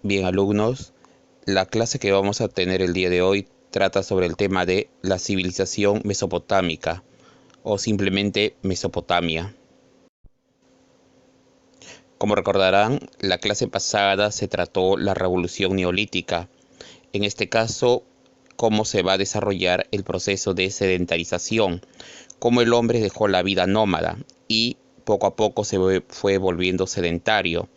Bien, alumnos, la clase que vamos a tener el día de hoy trata sobre el tema de la civilización mesopotámica o simplemente Mesopotamia. Como recordarán, la clase pasada se trató la revolución neolítica. En este caso, cómo se va a desarrollar el proceso de sedentarización, cómo el hombre dejó la vida nómada y poco a poco fue volviendo sedentario.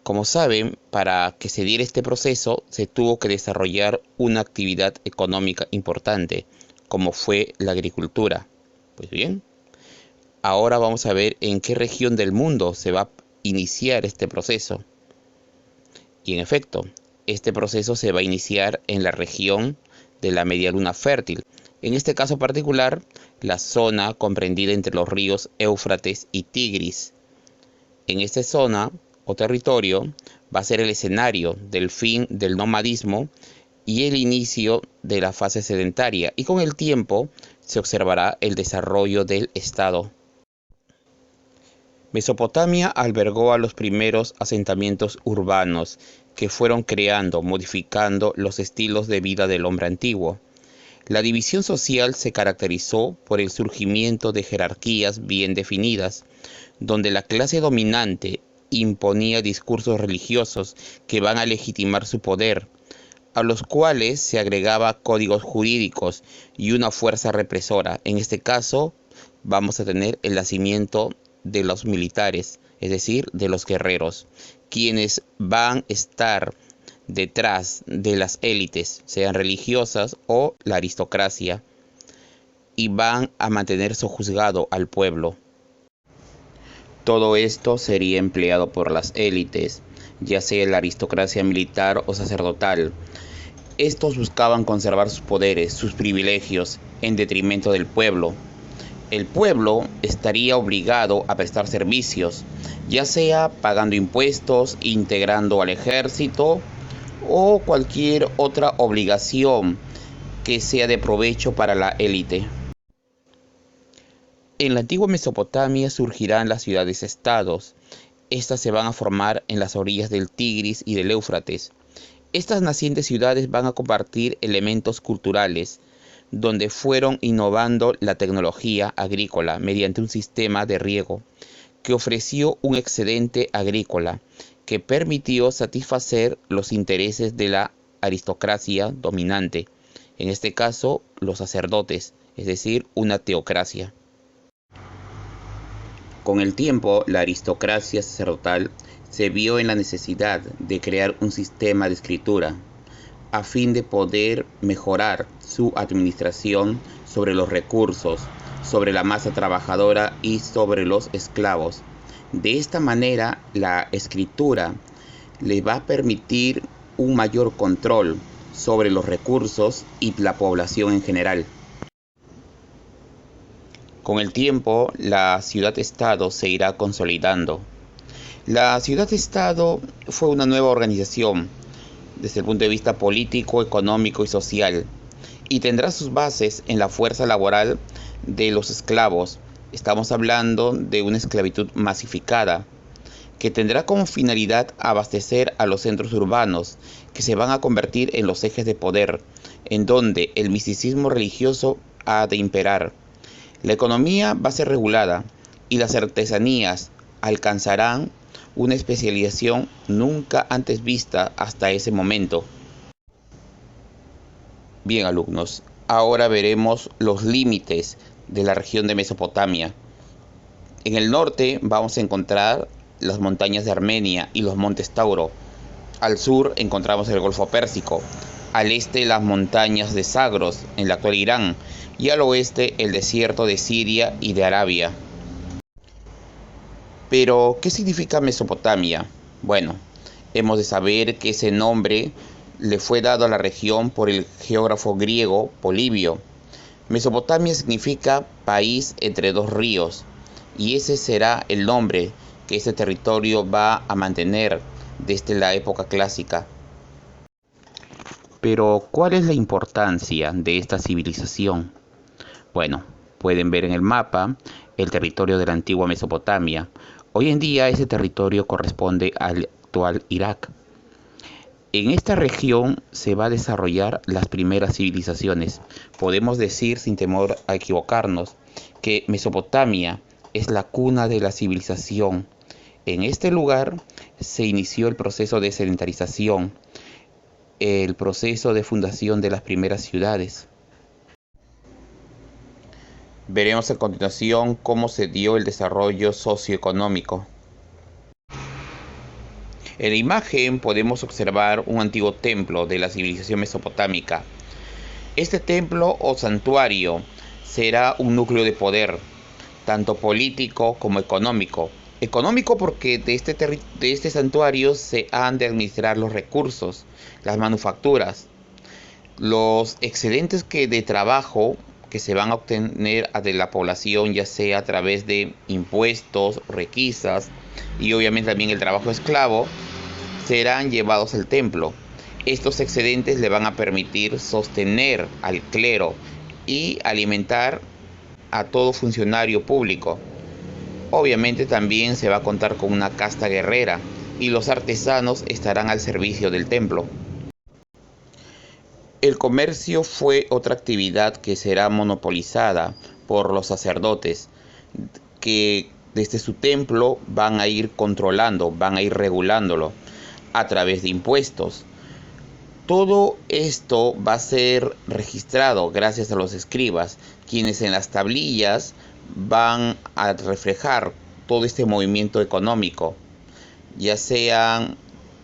Como saben, para que se diera este proceso se tuvo que desarrollar una actividad económica importante, como fue la agricultura. Pues bien, ahora vamos a ver en qué región del mundo se va a iniciar este proceso. Y en efecto, este proceso se va a iniciar en la región de la Media Luna Fértil. En este caso particular, la zona comprendida entre los ríos Éufrates y Tigris. En esta zona o territorio va a ser el escenario del fin del nomadismo y el inicio de la fase sedentaria, y con el tiempo se observará el desarrollo del Estado. Mesopotamia albergó a los primeros asentamientos urbanos que fueron modificando los estilos de vida del hombre antiguo. La división social se caracterizó por el surgimiento de jerarquías bien definidas, donde la clase dominante imponía discursos religiosos que van a legitimar su poder, a los cuales se agregaba códigos jurídicos y una fuerza represora. En este caso, vamos a tener el nacimiento de los militares, es decir, de los guerreros, quienes van a estar detrás de las élites, sean religiosas o la aristocracia, y van a mantener sojuzgado al pueblo. Todo esto sería empleado por las élites, ya sea la aristocracia militar o sacerdotal. Estos buscaban conservar sus poderes, sus privilegios, en detrimento del pueblo. El pueblo estaría obligado a prestar servicios, ya sea pagando impuestos, integrando al ejército o cualquier otra obligación que sea de provecho para la élite. En la antigua Mesopotamia surgirán las ciudades-estados. Estas se van a formar en las orillas del Tigris y del Éufrates. Estas nacientes ciudades van a compartir elementos culturales, donde fueron innovando la tecnología agrícola mediante un sistema de riego que ofreció un excedente agrícola que permitió satisfacer los intereses de la aristocracia dominante, en este caso los sacerdotes, es decir, una teocracia. Con el tiempo, la aristocracia sacerdotal se vio en la necesidad de crear un sistema de escritura a fin de poder mejorar su administración sobre los recursos, sobre la masa trabajadora y sobre los esclavos. De esta manera, la escritura les va a permitir un mayor control sobre los recursos y la población en general. Con el tiempo, la ciudad-estado se irá consolidando. La ciudad-estado fue una nueva organización desde el punto de vista político, económico y social, y tendrá sus bases en la fuerza laboral de los esclavos. Estamos hablando de una esclavitud masificada, que tendrá como finalidad abastecer a los centros urbanos, que se van a convertir en los ejes de poder, en donde el misticismo religioso ha de imperar. La economía va a ser regulada y las artesanías alcanzarán una especialización nunca antes vista hasta ese momento. Bien, alumnos, ahora veremos los límites de la región de Mesopotamia. En el norte vamos a encontrar las montañas de Armenia y los montes Tauro. Al sur encontramos el Golfo Pérsico. Al este las montañas de Zagros, en el actual Irán, y al oeste el desierto de Siria y de Arabia. Pero, ¿qué significa Mesopotamia? Bueno, hemos de saber que ese nombre le fue dado a la región por el geógrafo griego Polibio. Mesopotamia significa país entre dos ríos, y ese será el nombre que este territorio va a mantener desde la época clásica. Pero, ¿cuál es la importancia de esta civilización? Bueno, pueden ver en el mapa el territorio de la antigua Mesopotamia. Hoy en día ese territorio corresponde al actual Irak. En esta región se va a desarrollar las primeras civilizaciones. Podemos decir, sin temor a equivocarnos, que Mesopotamia es la cuna de la civilización. En este lugar se inició el proceso de sedentarización, el proceso de fundación de las primeras ciudades. Veremos a continuación cómo se dio el desarrollo socioeconómico. En la imagen podemos observar un antiguo templo de la civilización mesopotámica. Este templo o santuario será un núcleo de poder, tanto político como económico. Económico porque de este santuario se han de administrar los recursos, las manufacturas, los excedentes de trabajo que se van a obtener de la población, ya sea a través de impuestos, requisas y obviamente también el trabajo esclavo, serán llevados al templo. Estos excedentes le van a permitir sostener al clero y alimentar a todo funcionario público. Obviamente también se va a contar con una casta guerrera y los artesanos estarán al servicio del templo. El comercio fue otra actividad que será monopolizada por los sacerdotes, que desde su templo van a ir controlando, van a ir regulándolo a través de impuestos. Todo esto va a ser registrado gracias a los escribas, quienes en las tablillas van a reflejar todo este movimiento económico, ya sean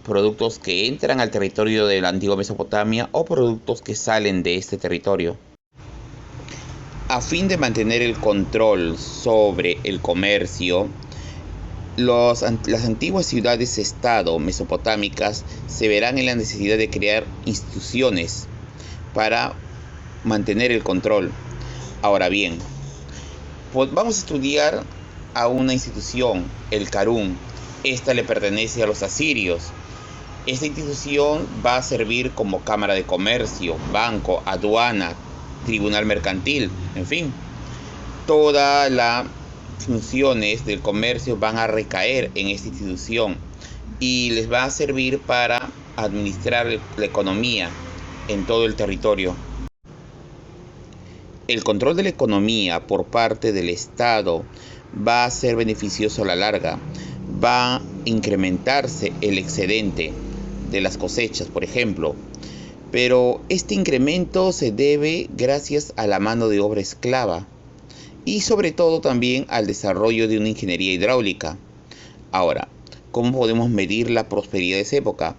productos que entran al territorio de la antigua Mesopotamia o productos que salen de este territorio. A fin de mantener el control sobre el comercio, las antiguas ciudades-estado mesopotámicas se verán en la necesidad de crear instituciones para mantener el control. Ahora bien, vamos a estudiar a una institución, el Karún. Esta le pertenece a los asirios. Esta institución va a servir como cámara de comercio, banco, aduana, tribunal mercantil, en fin. Todas las funciones del comercio van a recaer en esta institución y les va a servir para administrar la economía en todo el territorio. El control de la economía por parte del Estado va a ser beneficioso a la larga. Va a incrementarse el excedente de las cosechas, por ejemplo. Pero este incremento se debe gracias a la mano de obra esclava y sobre todo también al desarrollo de una ingeniería hidráulica. Ahora, ¿cómo podemos medir la prosperidad de esa época?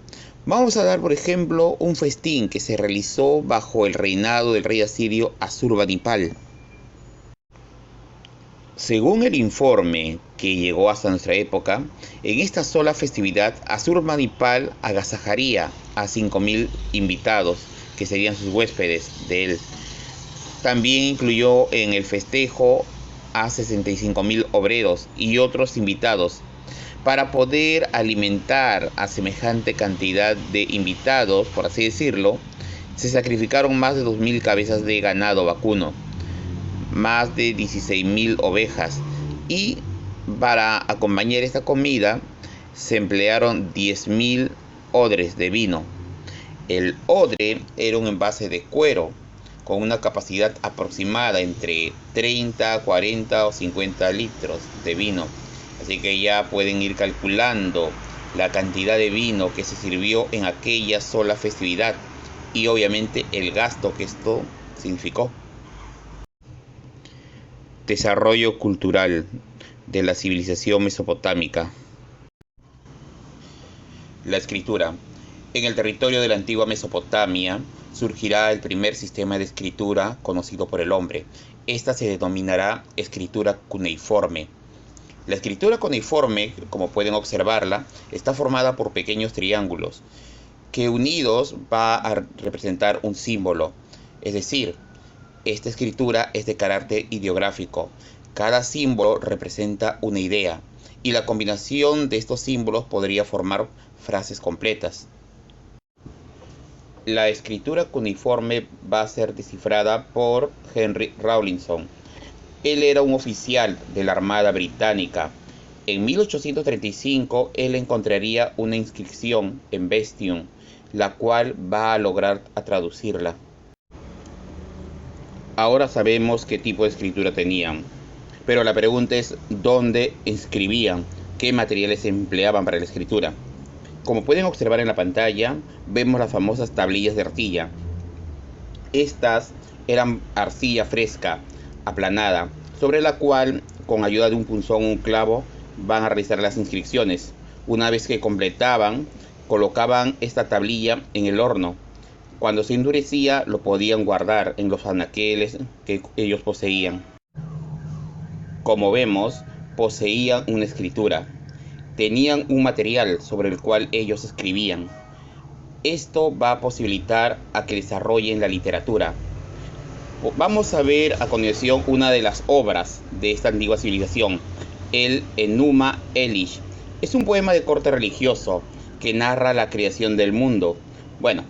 Vamos a dar, por ejemplo, un festín que se realizó bajo el reinado del rey asirio Asurbanipal. Según el informe que llegó hasta nuestra época, en esta sola festividad Asurbanipal agasajaría a 5.000 invitados, que serían sus huéspedes de él. También incluyó en el festejo a 65.000 obreros y otros invitados. Para poder alimentar a semejante cantidad de invitados, por así decirlo, se sacrificaron más de 2.000 cabezas de ganado vacuno, más de 16.000 ovejas, y para acompañar esta comida se emplearon 10.000 odres de vino. El odre era un envase de cuero con una capacidad aproximada entre 30, 40 o 50 litros de vino. Así que ya pueden ir calculando la cantidad de vino que se sirvió en aquella sola festividad y obviamente el gasto que esto significó. Desarrollo cultural de la civilización mesopotámica. La escritura. En el territorio de la antigua Mesopotamia surgirá el primer sistema de escritura conocido por el hombre. Esta se denominará escritura cuneiforme. La escritura cuneiforme, como pueden observarla, está formada por pequeños triángulos que unidos va a representar un símbolo. Es decir, esta escritura es de carácter ideográfico. Cada símbolo representa una idea y la combinación de estos símbolos podría formar frases completas. La escritura cuneiforme va a ser descifrada por Henry Rawlinson. Él era un oficial de la Armada Británica En 1835 él encontraría una inscripción en Bestium, la cual va a lograr a traducirla. Ahora sabemos qué tipo de escritura tenían, pero la pregunta es ¿dónde escribían? ¿Qué materiales se empleaban para la escritura? Como pueden observar en la pantalla, vemos las famosas tablillas de arcilla. Estas eran arcilla fresca, aplanada, sobre la cual, con ayuda de un punzón o un clavo, van a realizar las inscripciones. Una vez que completaban, colocaban esta tablilla en el horno. Cuando se endurecía, lo podían guardar en los anaqueles que ellos poseían. Como vemos, poseían una escritura. Tenían un material sobre el cual ellos escribían. Esto va a posibilitar a que desarrollen la literatura. Vamos a ver a continuación una de las obras de esta antigua civilización, el Enuma Elish. Es un poema de corte religioso que narra la creación del mundo. Bueno,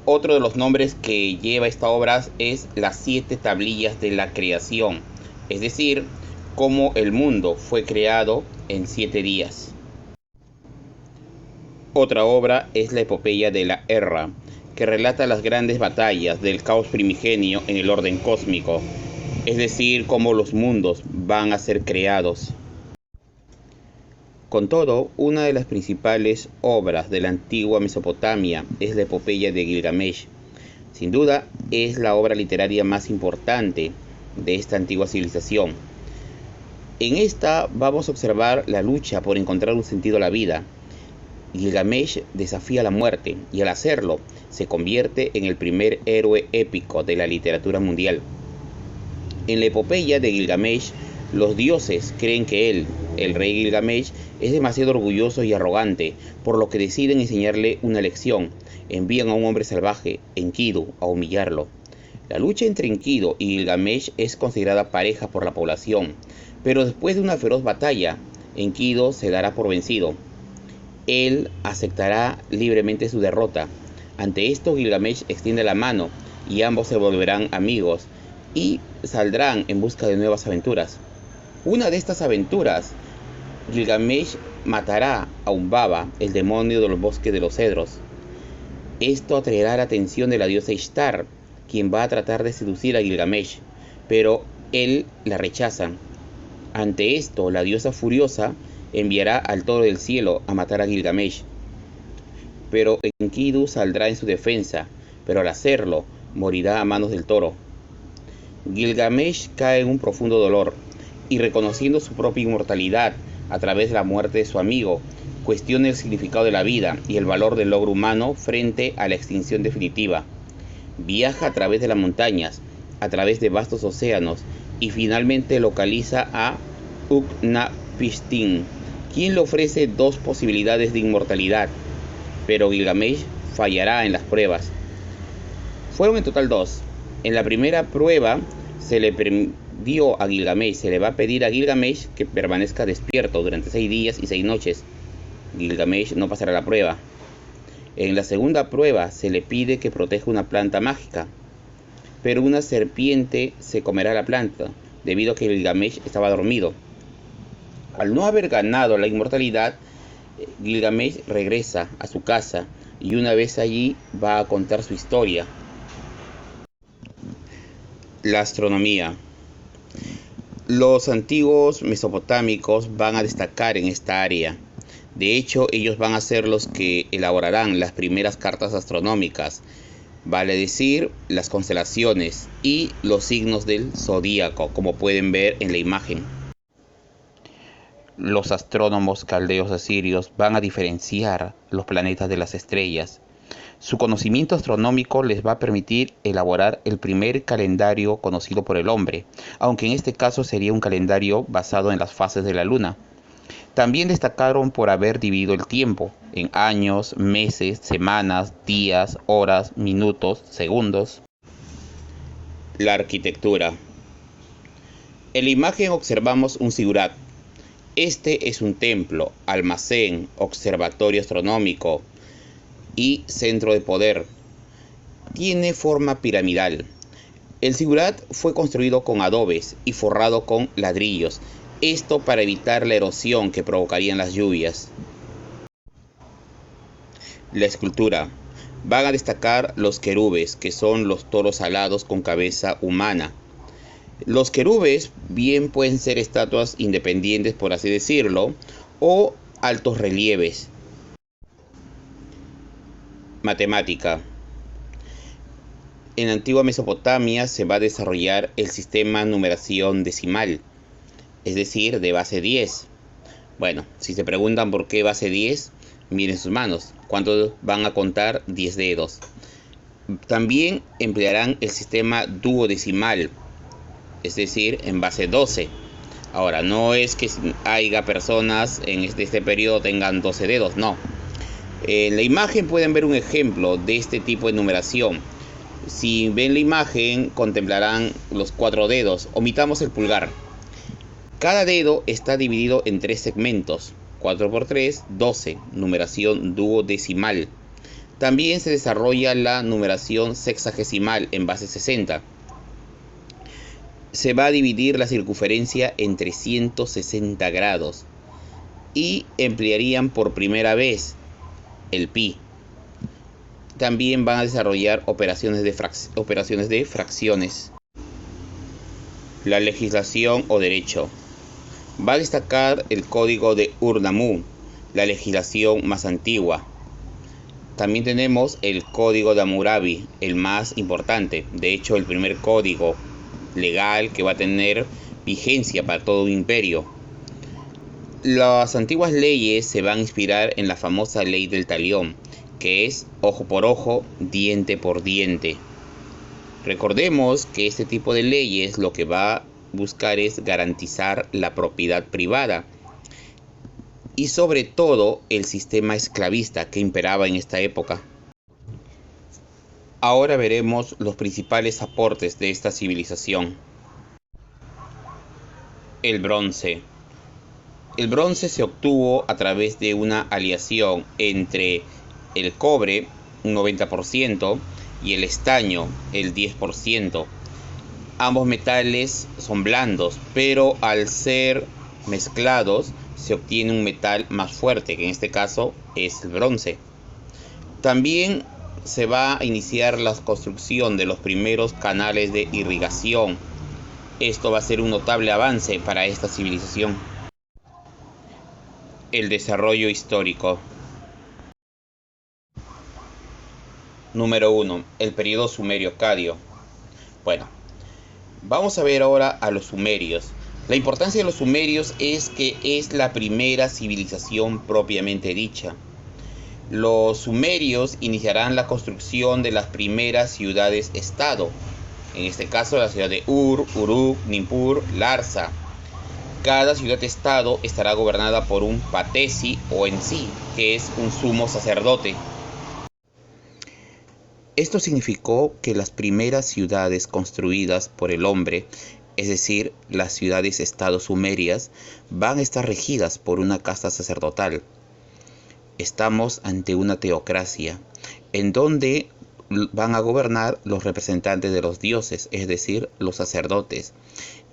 otro de los nombres que lleva esta obra es las 7 tablillas de la creación, es decir, cómo el mundo fue creado en 7 días. Otra obra es la epopeya de la Erra, que relata las grandes batallas del caos primigenio en el orden cósmico, es decir, cómo los mundos van a ser creados. Con todo, una de las principales obras de la antigua Mesopotamia es la epopeya de Gilgamesh. Sin duda, es la obra literaria más importante de esta antigua civilización. En esta vamos a observar la lucha por encontrar un sentido a la vida. Gilgamesh desafía la muerte y al hacerlo se convierte en el primer héroe épico de la literatura mundial. En la epopeya de Gilgamesh, los dioses creen que él, el rey Gilgamesh, es demasiado orgulloso y arrogante, por lo que deciden enseñarle una lección. Envían a un hombre salvaje, Enkidu, a humillarlo. La lucha entre Enkidu y Gilgamesh es considerada pareja por la población, pero después de una feroz batalla, Enkidu se dará por vencido. Él aceptará libremente su derrota. Ante esto, Gilgamesh extiende la mano y ambos se volverán amigos y saldrán en busca de nuevas aventuras. Una de estas aventuras, Gilgamesh matará a Humbaba, el demonio de los bosques de los cedros. Esto atraerá la atención de la diosa Ishtar, quien va a tratar de seducir a Gilgamesh, pero él la rechaza. Ante esto, la diosa furiosa enviará al toro del cielo a matar a Gilgamesh. Pero Enkidu saldrá en su defensa, pero al hacerlo, morirá a manos del toro. Gilgamesh cae en un profundo dolor, y reconociendo su propia inmortalidad a través de la muerte de su amigo, cuestiona el significado de la vida y el valor del logro humano frente a la extinción definitiva. Viaja a través de las montañas, a través de vastos océanos, y finalmente localiza a Utnapishtim, quien le ofrece 2 posibilidades de inmortalidad, pero Gilgamesh fallará en las pruebas. Fueron en total 2. En la primera prueba se le va a pedir a Gilgamesh que permanezca despierto durante 6 días y 6 noches. Gilgamesh no pasará la prueba. En la segunda prueba se le pide que proteja una planta mágica, pero una serpiente se comerá la planta, debido a que Gilgamesh estaba dormido. Al no haber ganado la inmortalidad, Gilgamesh regresa a su casa y una vez allí va a contar su historia. La astronomía. Los antiguos mesopotámicos van a destacar en esta área. De hecho, ellos van a ser los que elaborarán las primeras cartas astronómicas, vale decir, las constelaciones y los signos del zodíaco, como pueden ver en la imagen. Los astrónomos caldeos asirios van a diferenciar los planetas de las estrellas. Su conocimiento astronómico les va a permitir elaborar el primer calendario conocido por el hombre, aunque en este caso sería un calendario basado en las fases de la luna. También destacaron por haber dividido el tiempo en años, meses, semanas, días, horas, minutos, segundos. La arquitectura. En la imagen observamos un zigurat. Este es un templo, almacén, observatorio astronómico y centro de poder. Tiene forma piramidal. El zigurat fue construido con adobes y forrado con ladrillos Esto para evitar la erosión que provocarían las lluvias. La escultura. Van a destacar los querubes, que son los toros alados con cabeza humana. Los querubes bien pueden ser estatuas independientes, por así decirlo, o altos relieves. Matemática. En la antigua Mesopotamia se va a desarrollar el sistema numeración decimal, es decir, de base 10. Bueno, si se preguntan por qué base 10, miren sus manos. ¿Cuántos van a contar? 10 dedos. También emplearán el sistema duodecimal, es decir, en base 12. Ahora, no es que haya personas en este periodo tengan 12 dedos, no. En la imagen pueden ver un ejemplo de este tipo de numeración. Si ven la imagen, contemplarán los 4 dedos. Omitamos el pulgar. Cada dedo está dividido en 3 segmentos. 4 por 3, 12, numeración duodecimal. También se desarrolla la numeración sexagesimal en base 60. Se va a dividir la circunferencia en 360 grados y emplearían por primera vez el pi. También van a desarrollar operaciones de fracciones. La legislación o derecho. Va a destacar el código de Ur-Nammu, la legislación más antigua. También tenemos el código de Hammurabi, el más importante. De hecho, el primer código legal que va a tener vigencia para todo un imperio. Las antiguas leyes se van a inspirar en la famosa ley del talión, que es ojo por ojo, diente por diente. Recordemos que este tipo de leyes lo que va a buscar es garantizar la propiedad privada y sobre todo el sistema esclavista que imperaba en esta época. Ahora veremos los principales aportes de esta civilización. El bronce. El bronce se obtuvo a través de una aleación entre el cobre, un 90%, y el estaño, el 10%. Ambos metales son blandos, pero al ser mezclados se obtiene un metal más fuerte, que en este caso es el bronce. También se va a iniciar la construcción de los primeros canales de irrigación. Esto va a ser un notable avance para esta civilización. El desarrollo histórico. Número 1. El periodo sumerio-acadio. Bueno, vamos a ver ahora a los sumerios. La importancia de los sumerios es que es la primera civilización propiamente dicha. Los sumerios iniciarán la construcción de las primeras ciudades-estado. En este caso, la ciudad de Ur, Uruk, Nippur, Larsa. Cada ciudad-estado estará gobernada por un patesi o ensi, que es un sumo sacerdote. Esto significó que las primeras ciudades construidas por el hombre, es decir, las ciudades-estado sumerias, van a estar regidas por una casta sacerdotal. Estamos ante una teocracia, en donde van a gobernar los representantes de los dioses, es decir, los sacerdotes.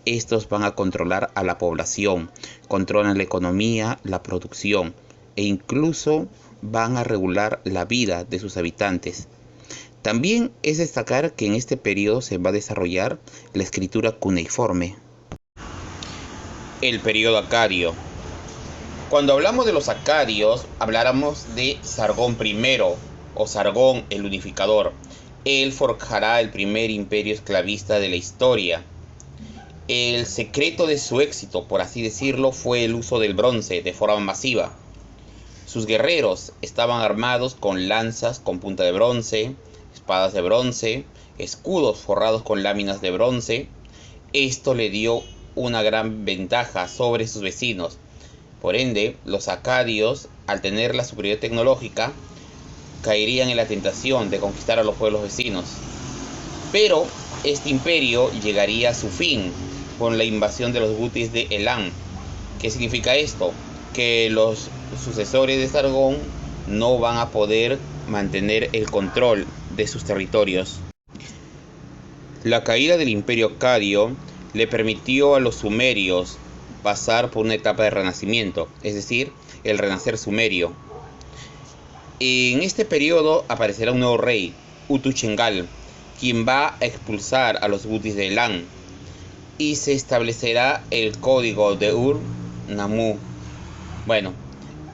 Estos van a controlar a la población, controlan la economía, la producción e incluso van a regular la vida de sus habitantes. También es destacar que en este periodo se va a desarrollar la escritura cuneiforme. El periodo acadio. Cuando hablamos de los acadios, habláramos de Sargón I o Sargón el unificador. Él forjará el primer imperio esclavista de la historia. El secreto de su éxito, por así decirlo, fue el uso del bronce de forma masiva. Sus guerreros estaban armados con lanzas con punta de bronce, espadas de bronce, escudos forrados con láminas de bronce. Esto le dio una gran ventaja sobre sus vecinos. Por ende, los acadios, al tener la superioridad tecnológica, caerían en la tentación de conquistar a los pueblos vecinos. Pero este imperio llegaría a su fin con la invasión de los gutis de Elam. ¿Qué significa esto? Que los sucesores de Sargón no van a poder mantener el control de sus territorios. La caída del imperio acadio le permitió a los sumerios pasar por una etapa de renacimiento, es decir, el renacer sumerio. En este periodo aparecerá un nuevo rey, Utuchengal, quien va a expulsar a los Bhutis de Elam, y se establecerá el código de Ur-Nammu. Bueno,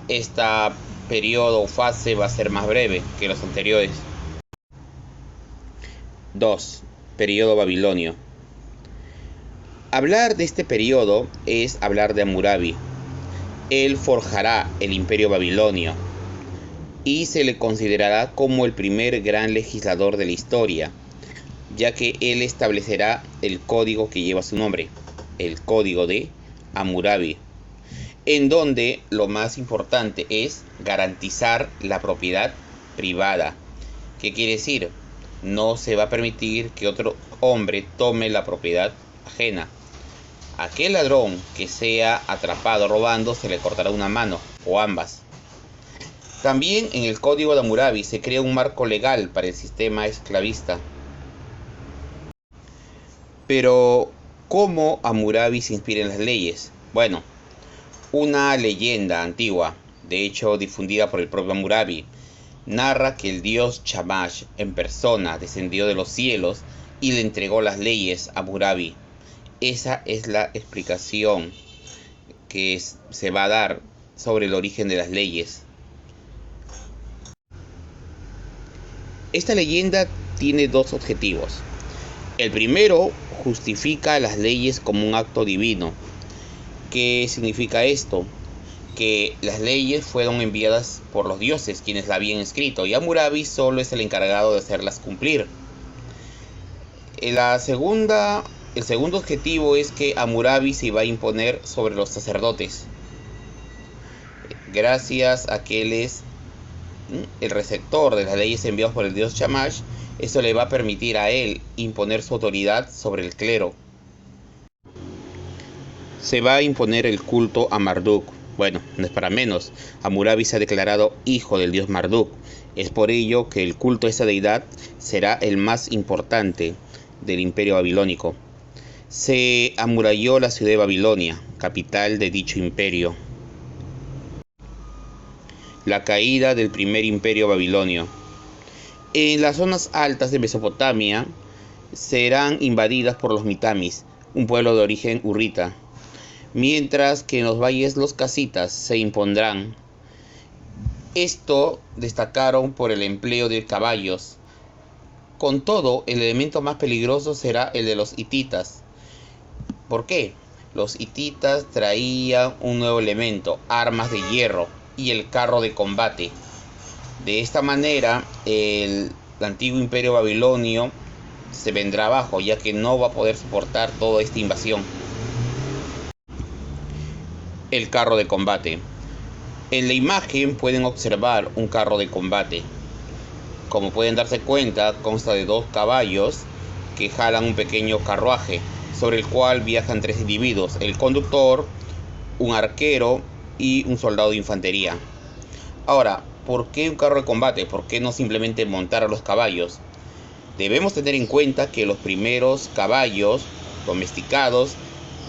este periodo o fase va a ser más breve que los anteriores. 2. Periodo babilonio. Hablar de este periodo es hablar de Hammurabi. Él forjará el imperio babilonio y se le considerará como el primer gran legislador de la historia, ya que él establecerá el código que lleva su nombre, el código de Hammurabi, en donde lo más importante es garantizar la propiedad privada. ¿Qué quiere decir? No se va a permitir que otro hombre tome la propiedad ajena. Aquel ladrón que sea atrapado robando se le cortará una mano o ambas. También en el código de Hammurabi se crea un marco legal para el sistema esclavista. Pero, ¿cómo Hammurabi se inspira en las leyes? Bueno, una leyenda antigua, de hecho difundida por el propio Hammurabi, narra que el dios Shamash en persona descendió de los cielos y le entregó las leyes a Hammurabi. Esa es la explicación que se va a dar sobre el origen de las leyes. Esta leyenda tiene dos objetivos. El primero justifica las leyes como un acto divino. ¿Qué significa esto? Que las leyes fueron enviadas por los dioses, quienes la habían escrito, y Hammurabi solo es el encargado de hacerlas cumplir. El segundo objetivo es que Hammurabi se va a imponer sobre los sacerdotes. Gracias a que él es el receptor de las leyes enviadas por el dios Shamash, eso le va a permitir a él imponer su autoridad sobre el clero. Se va a imponer el culto a Marduk. Bueno, no es para menos. Hammurabi se ha declarado hijo del dios Marduk. Es por ello que el culto a esa deidad será el más importante del imperio babilónico. Se amuralló la ciudad de Babilonia, capital de dicho imperio. La caída del primer imperio babilonio. En las zonas altas de Mesopotamia serán invadidas por los mitamis, un pueblo de origen hurrita, mientras que en los valles los casitas se impondrán. Esto destacaron por el empleo de caballos. Con todo, el elemento más peligroso será el de los hititas. ¿Por qué? Los hititas traían un nuevo elemento, armas de hierro y el carro de combate. De esta manera, el antiguo imperio babilonio se vendrá abajo, ya que no va a poder soportar toda esta invasión. El carro de combate. En la imagen pueden observar un carro de combate. Como pueden darse cuenta, consta de 2 caballos que jalan un pequeño carruaje, sobre el cual viajan 3 individuos, el conductor, un arquero y un soldado de infantería. Ahora, ¿por qué un carro de combate? ¿Por qué no simplemente montar a los caballos? Debemos tener en cuenta que los primeros caballos domesticados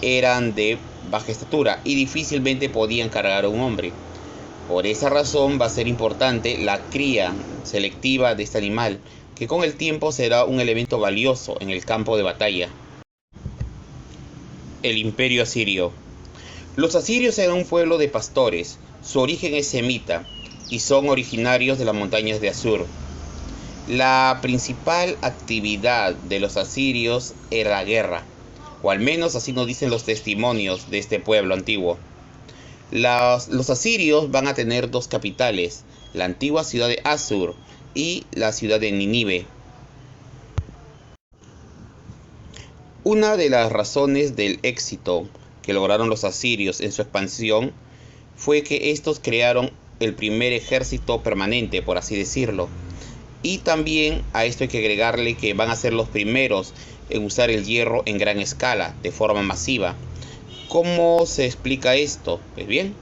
eran de baja estatura y difícilmente podían cargar a un hombre. Por esa razón va a ser importante la cría selectiva de este animal, que con el tiempo será un elemento valioso en el campo de batalla. El imperio asirio. Los asirios eran un pueblo de pastores. Su origen es semita y son originarios de las montañas de Assur. La principal actividad de los asirios era la guerra, o al menos así nos dicen los testimonios de este pueblo antiguo. Los asirios van a tener 2 capitales, la antigua ciudad de Assur y la ciudad de Nínive. Una de las razones del éxito que lograron los asirios en su expansión fue que estos crearon el primer ejército permanente, por así decirlo. Y también a esto hay que agregarle que van a ser los primeros en usar el hierro en gran escala, de forma masiva. ¿Cómo se explica esto? Pues bien,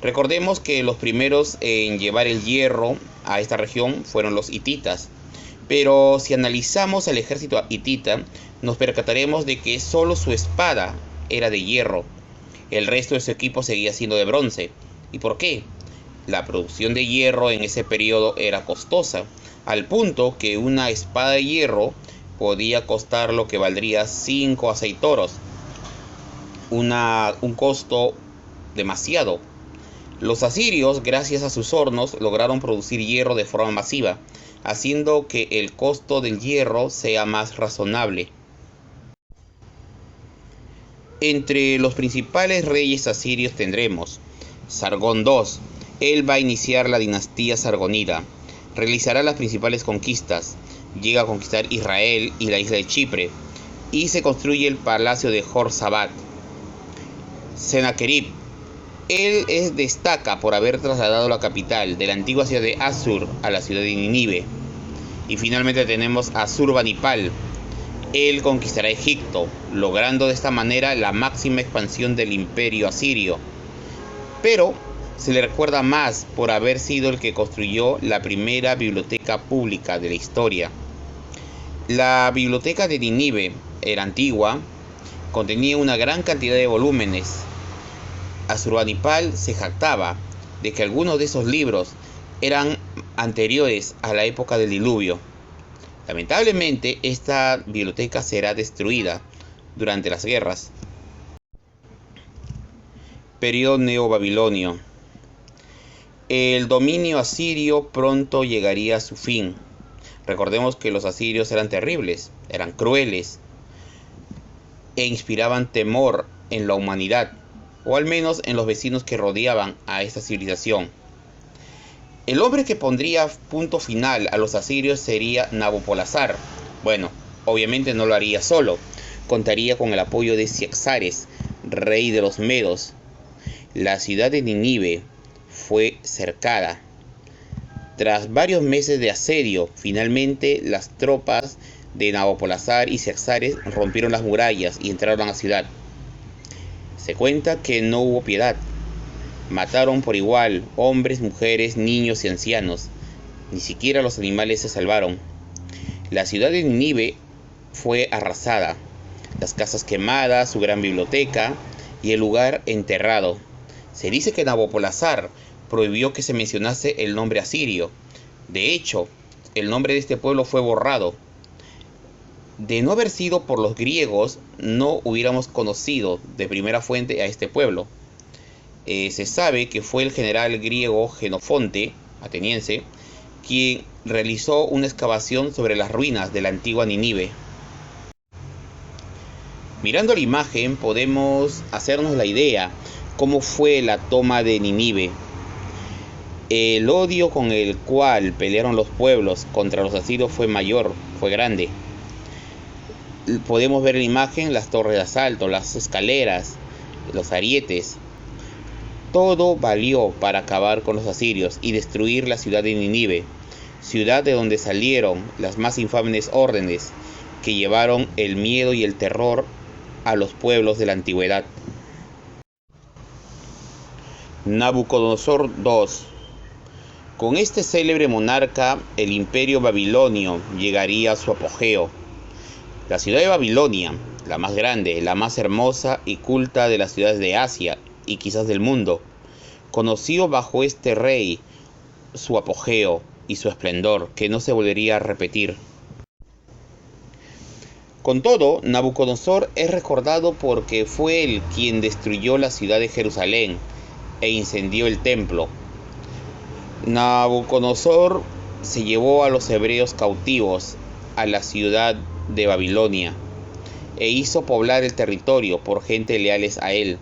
recordemos que los primeros en llevar el hierro a esta región fueron los hititas. Pero si analizamos el ejército hitita, nos percataremos de que solo su espada era de hierro. El resto de su equipo seguía siendo de bronce. ¿Y por qué? La producción de hierro en ese periodo era costosa, al punto que una espada de hierro podía costar lo que valdría 5 a 6 toros. Un costo demasiado. Los asirios, gracias a sus hornos, lograron producir hierro de forma masiva, haciendo que el costo del hierro sea más razonable. Entre los principales reyes asirios tendremos Sargón II. Él va a iniciar la dinastía sargonida. Realizará las principales conquistas. Llega a conquistar Israel y la isla de Chipre. Y se construye el palacio de Jor-Sabat. Sennacherib. Él destaca por haber trasladado la capital de la antigua ciudad de Assur a la ciudad de Nínive. Y finalmente tenemos a Asurbanipal. Él conquistará Egipto, logrando de esta manera la máxima expansión del imperio asirio. Pero se le recuerda más por haber sido el que construyó la primera biblioteca pública de la historia. La biblioteca de Nínive era antigua, contenía una gran cantidad de volúmenes. Asurbanipal se jactaba de que algunos de esos libros eran anteriores a la época del diluvio. Lamentablemente, esta biblioteca será destruida durante las guerras. Periodo neobabilonio. El dominio asirio pronto llegaría a su fin. Recordemos que los asirios eran terribles, eran crueles e inspiraban temor en la humanidad, o al menos en los vecinos que rodeaban a esta civilización. El hombre que pondría punto final a los asirios sería Nabopolassar. Bueno, obviamente no lo haría solo, contaría con el apoyo de Ciaxares, rey de los medos. La ciudad de Nínive fue cercada. Tras varios meses de asedio, finalmente las tropas de Nabopolassar y Ciaxares rompieron las murallas y entraron a la ciudad. Se cuenta que no hubo piedad. Mataron por igual hombres, mujeres, niños y ancianos. Ni siquiera los animales se salvaron. La ciudad de Nínive fue arrasada, las casas quemadas, su gran biblioteca y el lugar enterrado. Se dice que Nabopolassar prohibió que se mencionase el nombre asirio. De hecho, el nombre de este pueblo fue borrado. De no haber sido por los griegos, no hubiéramos conocido de primera fuente a este pueblo. Se sabe que fue el general griego Jenofonte, ateniense, quien realizó una excavación sobre las ruinas de la antigua Nínive. Mirando la imagen podemos hacernos la idea cómo fue la toma de Nínive. El odio con el cual pelearon los pueblos contra los asirios fue mayor, fue grande. Podemos ver en la imagen las torres de asalto, las escaleras, los arietes. Todo valió para acabar con los asirios y destruir la ciudad de Nínive, ciudad de donde salieron las más infames órdenes que llevaron el miedo y el terror a los pueblos de la antigüedad. Nabucodonosor II. Con este célebre monarca, el imperio babilonio llegaría a su apogeo. La ciudad de Babilonia, la más grande, la más hermosa y culta de las ciudades de Asia y quizás del mundo, conoció bajo este rey su apogeo y su esplendor, que no se volvería a repetir. Con todo, Nabucodonosor es recordado porque fue él quien destruyó la ciudad de Jerusalén e incendió el templo. Nabucodonosor se llevó a los hebreos cautivos a la ciudad de Babilonia e hizo poblar el territorio por gente leales a él.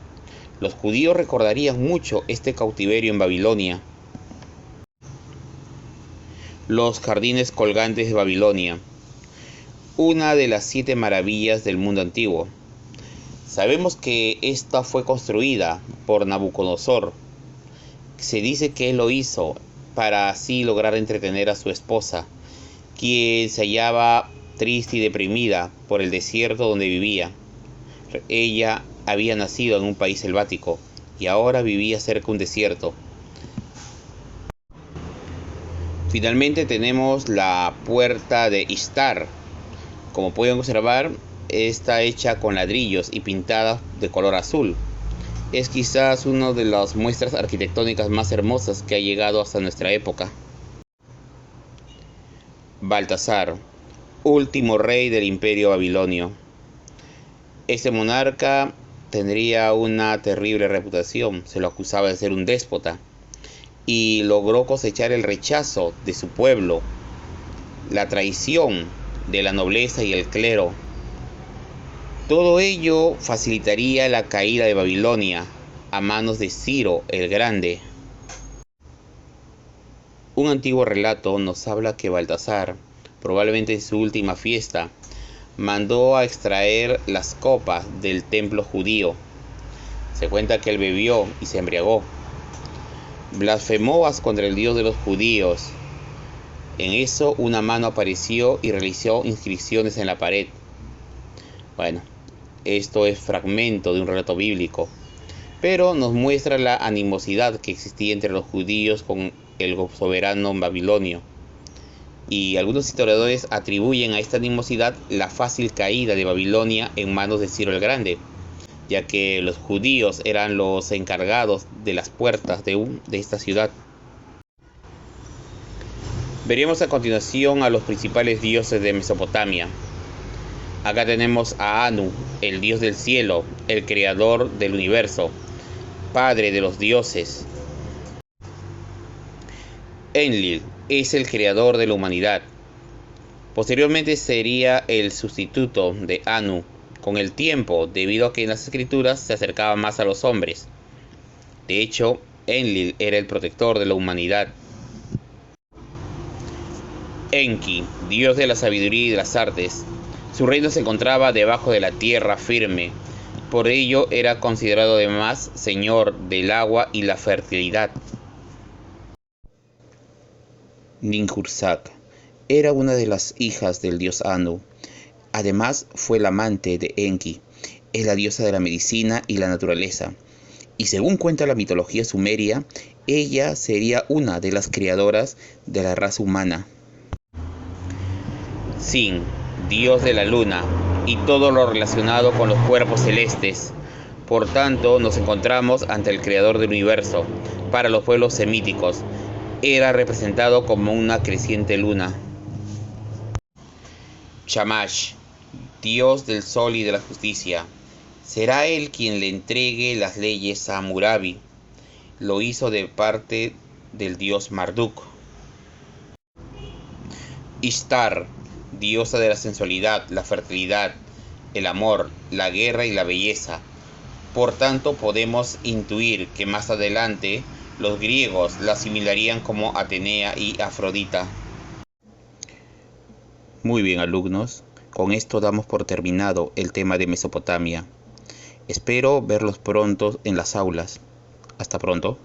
Los judíos recordarían mucho este cautiverio en Babilonia. Los jardines colgantes de Babilonia, una de las 7 maravillas del mundo antiguo. Sabemos que esta fue construida por Nabucodonosor. Se dice que él lo hizo para así lograr entretener a su esposa, quien se hallaba triste y deprimida por el desierto donde vivía. Ella había nacido en un país selvático y ahora vivía cerca de un desierto. Finalmente tenemos la puerta de Ishtar. Como pueden observar, está hecha con ladrillos y pintada de color azul. Es quizás una de las muestras arquitectónicas más hermosas que ha llegado hasta nuestra época. Baltasar, último rey del Imperio Babilonio. Este monarca tendría una terrible reputación, se lo acusaba de ser un déspota y logró cosechar el rechazo de su pueblo, la traición de la nobleza y el clero. Todo ello facilitaría la caída de Babilonia a manos de Ciro el Grande. Un antiguo relato nos habla que Baltasar, probablemente en su última fiesta, mandó a extraer las copas del templo judío. Se cuenta que él bebió y se embriagó. Blasfemó contra el Dios de los judíos. En eso una mano apareció y realizó inscripciones en la pared. Bueno, esto es fragmento de un relato bíblico, pero nos muestra la animosidad que existía entre los judíos con el soberano babilonio. Y algunos historiadores atribuyen a esta animosidad la fácil caída de Babilonia en manos de Ciro el Grande, ya que los judíos eran los encargados de las puertas de esta ciudad. Veremos a continuación a los principales dioses de Mesopotamia. Acá tenemos a Anu, el dios del cielo, el creador del universo, padre de los dioses. Enlil es el creador de la humanidad. Posteriormente sería el sustituto de Anu con el tiempo, debido a que en las escrituras se acercaba más a los hombres. De hecho, Enlil era el protector de la humanidad. Enki, dios de la sabiduría y de las artes. Su reino se encontraba debajo de la tierra firme. Por ello era considerado además señor del agua y la fertilidad. Ninhursag era una de las hijas del dios Anu. Además fue la amante de Enki, es la diosa de la medicina y la naturaleza. Y según cuenta la mitología sumeria, ella sería una de las creadoras de la raza humana. Sin, dios de la luna y todo lo relacionado con los cuerpos celestes. Por tanto, nos encontramos ante el creador del universo. Para los pueblos semíticos, era representado como una creciente luna. Shamash, dios del sol y de la justicia. Será él quien le entregue las leyes a Hammurabi. Lo hizo de parte del dios Marduk. Ishtar, diosa de la sensualidad, la fertilidad, el amor, la guerra y la belleza. Por tanto, podemos intuir que más adelante los griegos la asimilarían como Atenea y Afrodita. Muy bien, alumnos, con esto damos por terminado el tema de Mesopotamia. Espero verlos pronto en las aulas. Hasta pronto.